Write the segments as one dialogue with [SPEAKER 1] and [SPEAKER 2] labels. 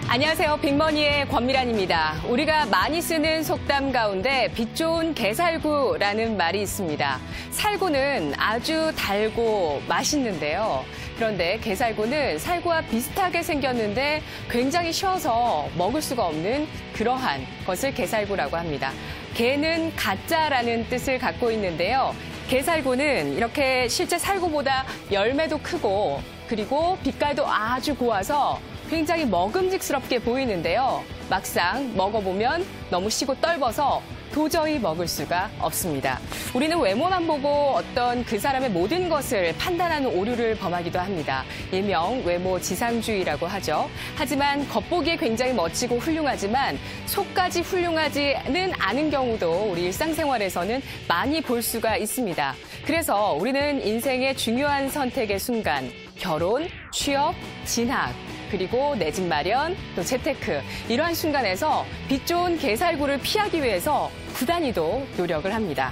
[SPEAKER 1] 안녕하세요. 빅머니의 권미란입니다. 우리가 많이 쓰는 속담 가운데 빛 좋은 게살구라는 말이 있습니다. 살구는 아주 달고 맛있는데요. 그런데 게살구는 살구와 비슷하게 생겼는데 굉장히 쉬워서 먹을 수가 없는 그러한 것을 게살구라고 합니다. 게는 가짜라는 뜻을 갖고 있는데요. 게살구는 이렇게 실제 살구보다 열매도 크고 그리고 빛깔도 아주 고와서 굉장히 먹음직스럽게 보이는데요. 막상 먹어보면 너무 시고 떫어서 도저히 먹을 수가 없습니다. 우리는 외모만 보고 어떤 그 사람의 모든 것을 판단하는 오류를 범하기도 합니다. 일명 외모 지상주의라고 하죠. 하지만 겉보기에 굉장히 멋지고 훌륭하지만 속까지 훌륭하지는 않은 경우도 우리 일상생활에서는 많이 볼 수가 있습니다. 그래서 우리는 인생의 중요한 선택의 순간, 결혼, 취업, 진학, 그리고 내 집 마련, 또 재테크 이러한 순간에서 빛 좋은 게살구를 피하기 위해서 부단히도 노력을 합니다.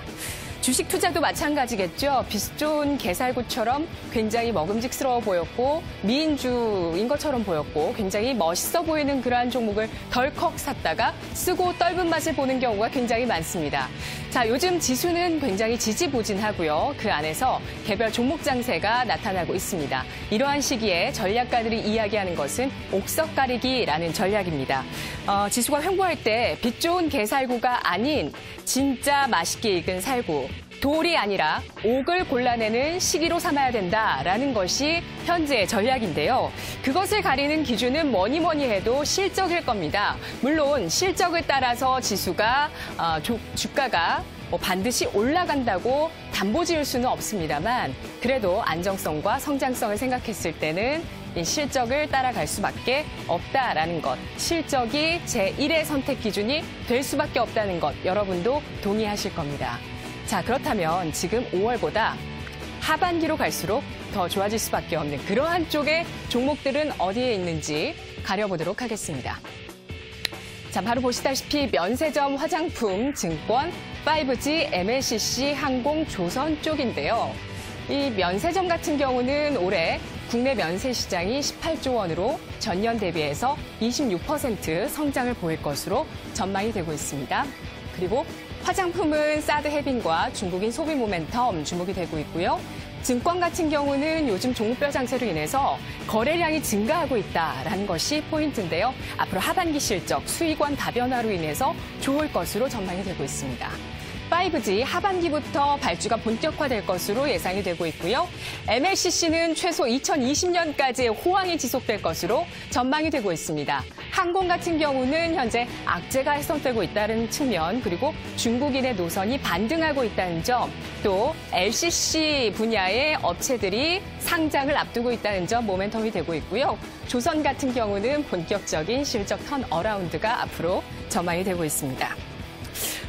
[SPEAKER 1] 주식 투자도 마찬가지겠죠. 빛 좋은 게살구처럼 굉장히 먹음직스러워 보였고 미인주인 것처럼 보였고 굉장히 멋있어 보이는 그러한 종목을 덜컥 샀다가 쓰고 떫은 맛을 보는 경우가 굉장히 많습니다. 자, 요즘 지수는 굉장히 지지부진하고요. 그 안에서 개별 종목 장세가 나타나고 있습니다. 이러한 시기에 전략가들이 이야기하는 것은 옥석 가리기라는 전략입니다. 지수가 횡보할 때 빛 좋은 게살구가 아닌 진짜 맛있게 익은 살구, 돌이 아니라 옥을 골라내는 시기로 삼아야 된다라는 것이 현재의 전략인데요. 그것을 가리는 기준은 뭐니 해도 실적일 겁니다. 물론 실적을 따라서 지수가 주가가 반드시 올라간다고 담보 지을 수는 없습니다만 그래도 안정성과 성장성을 생각했을 때는 이 실적을 따라갈 수밖에 없다라는 것, 실적이 제1의 선택 기준이 될 수밖에 없다는 것 여러분도 동의하실 겁니다. 자, 그렇다면 지금 5월보다 하반기로 갈수록 더 좋아질 수밖에 없는 그러한 쪽의 종목들은 어디에 있는지 가려보도록 하겠습니다. 자, 바로 보시다시피 면세점, 화장품, 증권, 5G, MLCC, 항공, 조선 쪽인데요. 이 면세점 같은 경우는 올해 국내 면세 시장이 18조 원으로 전년 대비해서 26% 성장을 보일 것으로 전망이 되고 있습니다. 그리고 화장품은 사드 해빙과 중국인 소비 모멘텀 주목이 되고 있고요. 증권 같은 경우는 요즘 종목별 장세로 인해서 거래량이 증가하고 있다라는 것이 포인트인데요. 앞으로 하반기 실적, 수익원 다변화로 인해서 좋을 것으로 전망이 되고 있습니다. 5G 하반기부터 발주가 본격화될 것으로 예상이 되고 있고요. MLCC는 최소 2020년까지의 호황이 지속될 것으로 전망이 되고 있습니다. 항공 같은 경우는 현재 악재가 해소되고 있다는 측면, 그리고 중국인의 노선이 반등하고 있다는 점, 또 LCC 분야의 업체들이 상장을 앞두고 있다는 점 모멘텀이 되고 있고요. 조선 같은 경우는 본격적인 실적 턴어라운드가 앞으로 전망이 되고 있습니다.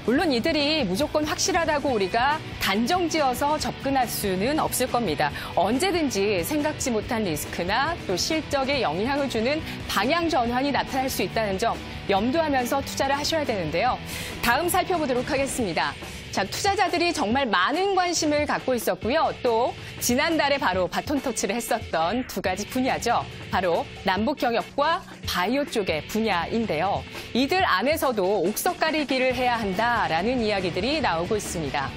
[SPEAKER 1] 물론 이들이 무조건 확실하다고 우리가 단정지어서 접근할 수는 없을 겁니다. 언제든지 생각지 못한 리스크나 또 실적에 영향을 주는 방향 전환이 나타날 수 있다는 점 염두하면서 투자를 하셔야 되는데요. 다음 살펴보도록 하겠습니다. 자, 투자자들이 정말 많은 관심을 갖고 있었고요. 또 지난달에 바로 바톤 터치를 했었던 두 가지 분야죠. 바로 남북 경협과 바이오 쪽의 분야인데요. 이들 안에서도 옥석 가리기를 해야 한다라는 이야기들이 나오고 있습니다.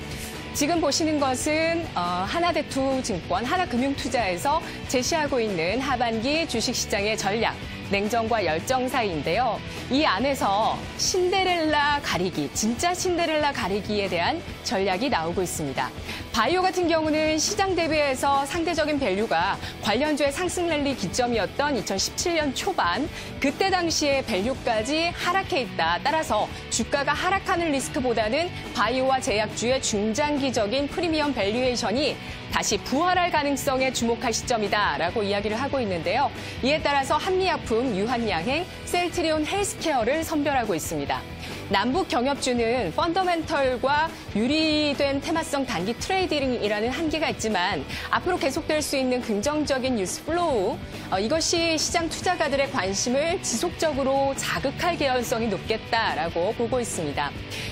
[SPEAKER 1] 지금 보시는 것은 하나대투증권, 하나금융투자에서 제시하고 있는 하반기 주식시장의 전략, 냉정과 열정 사이인데요. 이 안에서 신데렐라 가리기, 진짜 신데렐라 가리기에 대한 전략이 나오고 있습니다. 바이오 같은 경우는 시장 대비해서 상대적인 밸류가 관련주의 상승 랠리 기점이었던 2017년 초반, 그때 당시에 밸류까지 하락해 있다. 따라서 주가가 하락하는 리스크보다는 바이오와 제약주의 중장기적인 프리미엄 밸류에이션이 다시 부활할 가능성에 주목할 시점이다라고 이야기를 하고 있는데요. 이에 따라서 한미약품, 유한양행, 셀트리온 헬스케어를 선별하고 있습니다. 남북 경협주는 펀더멘털과 유리된 테마성 단기 트레이딩이라는 한계가 있지만 앞으로 계속될 수 있는 긍정적인 뉴스 플로우, 이것이 시장 투자가들의 관심을 지속적으로 자극할 개연성이 높겠다라고 보고 있습니다.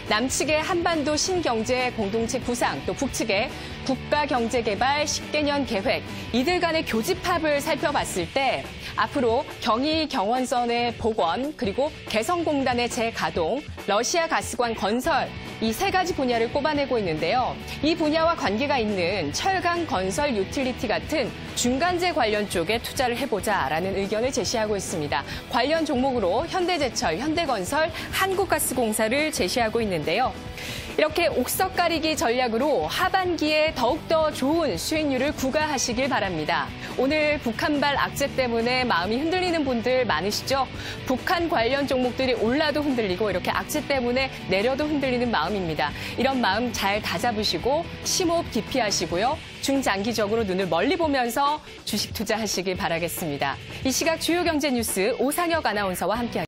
[SPEAKER 1] 남측의 한반도 신경제 공동체 구상, 또 북측의 국가경제개발 10개년 계획, 이들 간의 교집합을 살펴봤을 때 앞으로 경의 경원선의 복원, 그리고 개성공단의 재가동, 러시아 가스관 건설, 이 세 가지 분야를 꼽아내고 있는데요. 이 분야와 관계가 있는 철강 건설 유틸리티 같은 중간재 관련 쪽에 투자를 해보자라는 의견을 제시하고 있습니다. 관련 종목으로 현대제철, 현대건설, 한국가스공사를 제시하고 있는데요. 이렇게 옥석 가리기 전략으로 하반기에 더욱더 좋은 수익률을 구가하시길 바랍니다. 오늘 북한발 악재 때문에 마음이 흔들리는 분들 많으시죠? 북한 관련 종목들이 올라도 흔들리고 이렇게 악재 때문에 내려도 흔들리는 마음입니다. 이런 마음 잘 다잡으시고 심호흡 깊이 하시고요. 중장기적으로 눈을 멀리 보면서 주식 투자하시길 바라겠습니다. 이 시각 주요 경제 뉴스 오상혁 아나운서와 함께하겠습니다.